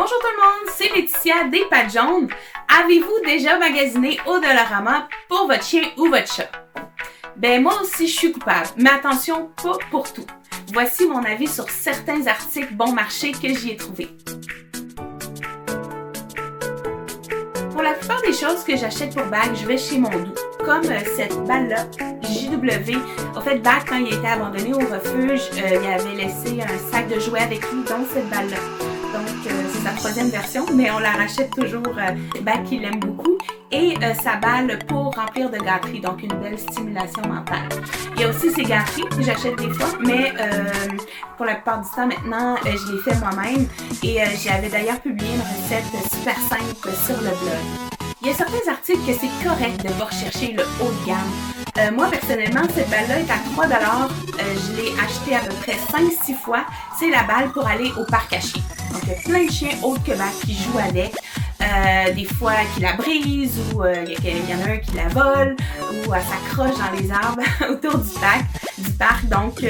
Bonjour tout le monde, c'est Laetitia des Pattes Jaunes. Avez-vous déjà magasiné au Dollarama pour votre chien ou votre chat? Ben moi aussi je suis coupable, mais attention, pas pour tout. Voici mon avis sur certains articles bon marché que j'y ai trouvés. Pour la plupart des choses que j'achète pour Bag, je vais chez Mondou. Comme cette balle-là, JW. En fait, Bag, quand il était abandonné au refuge, il avait laissé un sac de jouets avec lui, dont cette balle-là. Donc, c'est sa troisième version, mais on la rachète toujours. Bag qui l'aime beaucoup. Et sa balle pour remplir de gâteries, donc une belle stimulation mentale. Il y a aussi ces gâteries que j'achète des fois, mais pour la plupart du temps maintenant, je les fais moi-même. Et j'avais d'ailleurs publié une recette super simple sur le blog. Il y a certains articles que c'est correct de rechercher le haut de gamme. Moi, personnellement, cette balle-là est à 3 $. Je l'ai achetée à peu près 5-6 fois. C'est la balle pour aller au parc à chiens. Donc, il y a plein de chiens autres que Bag qui jouent avec. Des fois qui la brise ou il y en a un qui la vole ou elle s'accroche dans les arbres autour du parc. Donc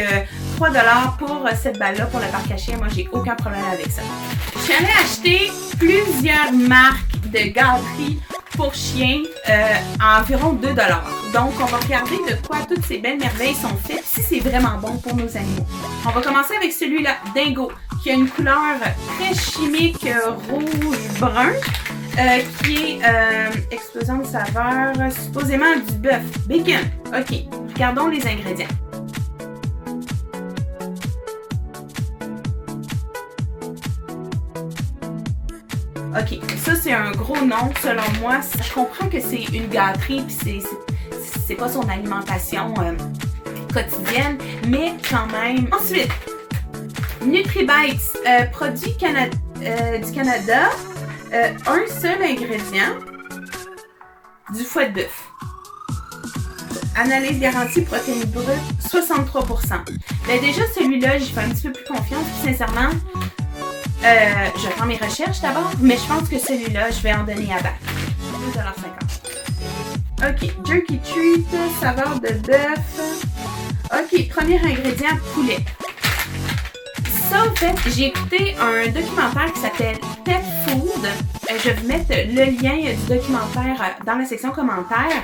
3 $ pour cette balle-là pour le parc à chiens. Moi, j'ai aucun problème avec ça. Je suis allée acheter plusieurs marques de gâteries pour chiens à environ 2 $. Donc, on va regarder de quoi toutes ces belles merveilles sont faites, si c'est vraiment bon pour nos animaux. On va commencer avec celui-là, Dingo, qui a une couleur très chimique rouge-brun, qui est explosion de saveur, supposément du bœuf. Bacon. OK, regardons les ingrédients. OK, ça c'est un gros nom selon moi. Je comprends que c'est une gâterie puis c'est pas son alimentation quotidienne, mais quand même. Ensuite, NutriBites, produit du Canada, un seul ingrédient, du foie de bœuf. Analyse garantie protéines brutes, 63%. Ben déjà celui-là, j'y fais un petit peu plus confiance, puis sincèrement. Je vais faire mes recherches d'abord, mais je pense que celui-là, je vais en donner à Bag. 2,50 $. OK, Jerky Treat, saveur de bœuf. OK, premier ingrédient, poulet. Ça, en fait, j'ai écouté un documentaire qui s'appelle Pet Food. Je vais vous mettre le lien du documentaire dans la section commentaires.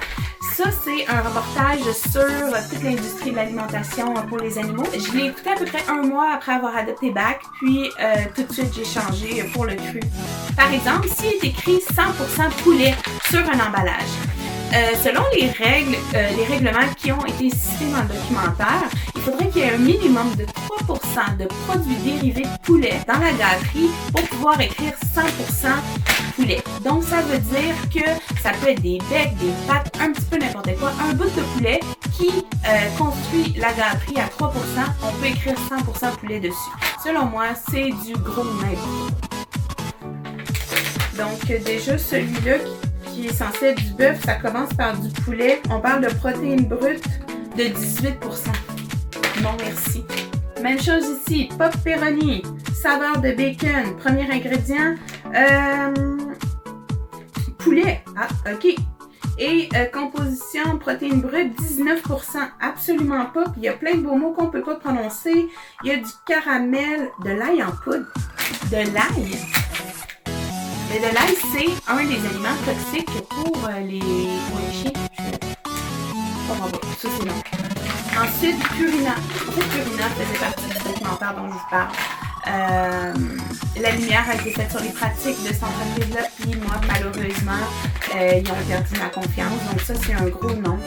Ça, c'est un reportage sur toute l'industrie de l'alimentation pour les animaux. Je l'ai écouté à peu près un mois après avoir adopté Bag, puis tout de suite, j'ai changé pour le cru. Par exemple, s'il est écrit 100% poulet sur un emballage, selon les règlements qui ont été cités dans le documentaire, il faudrait qu'il y ait un minimum de 3% de produits dérivés de poulet dans la gâterie pour pouvoir écrire 100% poulet. Donc, ça veut dire que ça peut être des becs, des pattes, un petit peu n'importe quoi, un bout de poulet qui construit la gâterie à 3%, on peut écrire 100% poulet dessus. Selon moi, c'est du gros n'importe. Donc, déjà, celui-là qui est censé être du bœuf, ça commence par du poulet. On parle de protéines brutes de 18%. Non, merci. Même chose ici, pepperoni, saveur de bacon, premier ingrédient, poulet. Ah, OK. Et composition, protéines brutes, 19%. Absolument pas. Puis il y a plein de beaux mots qu'on ne peut pas prononcer. Il y a du caramel, de l'ail en poudre. De l'ail. Mais de l'ail, c'est un des aliments toxiques pour les chiens. Ça, c'est non. Ensuite, Purina. En fait, Purina faisait partie du documentaire dont je vous parle. La lumière a été faite sur les pratiques de cette entreprise-là, puis moi, malheureusement, ils ont perdu ma confiance. Donc ça, c'est un gros nom.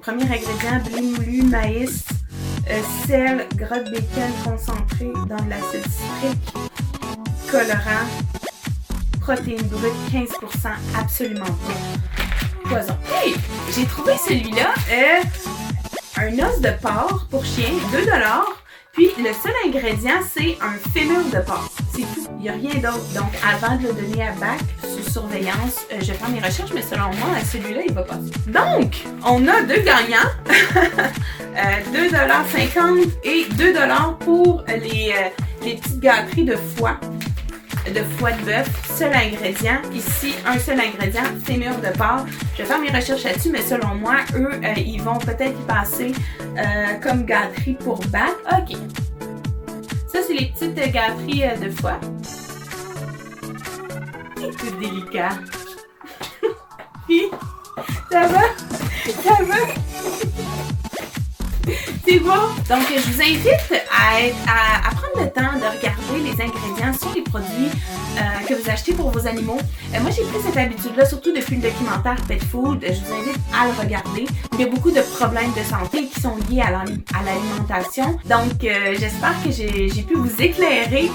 Premier ingrédient, blé moulu, maïs, sel, gras de bacon concentré dans de l'acide citrique, colorant, protéines brutes, 15%, absolument pas. Poison. Hey! J'ai trouvé celui-là, un os de porc pour chien, 2 $. Puis le seul ingrédient, c'est un fémur de porc. C'est tout. Il n'y a rien d'autre. Donc avant de le donner à Bag, sous surveillance, je vais faire mes recherches, mais selon moi, celui-là, il va passer. Donc, on a deux gagnants. 2,50 $ et 2 $ pour les petites gâteries de foie de bœuf, seul ingrédient. Ici, un seul ingrédient, fémur de porc. Je vais faire mes recherches là-dessus, mais selon moi, eux, ils vont peut-être y passer comme gâterie pour Bag. OK. Ça, c'est les petites gâteries de foie. C'est délicat. Puis, ça va? Ça va? C'est bon? Donc, je vous invite à prendre le temps de regarder les ingrédients sur les produits que vous achetez pour vos animaux. Moi, j'ai pris cette habitude-là, surtout depuis le documentaire Pet Food. Je vous invite à le regarder. Il y a beaucoup de problèmes de santé qui sont liés à l'alimentation. Donc, j'espère que j'ai pu vous éclairer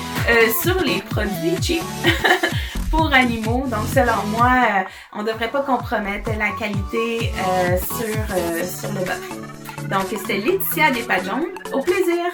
sur les produits cheap pour animaux. Donc, selon moi, on ne devrait pas compromettre la qualité sur le bœuf. Donc, c'était Laetitia des Pattes Jaunes. Au plaisir!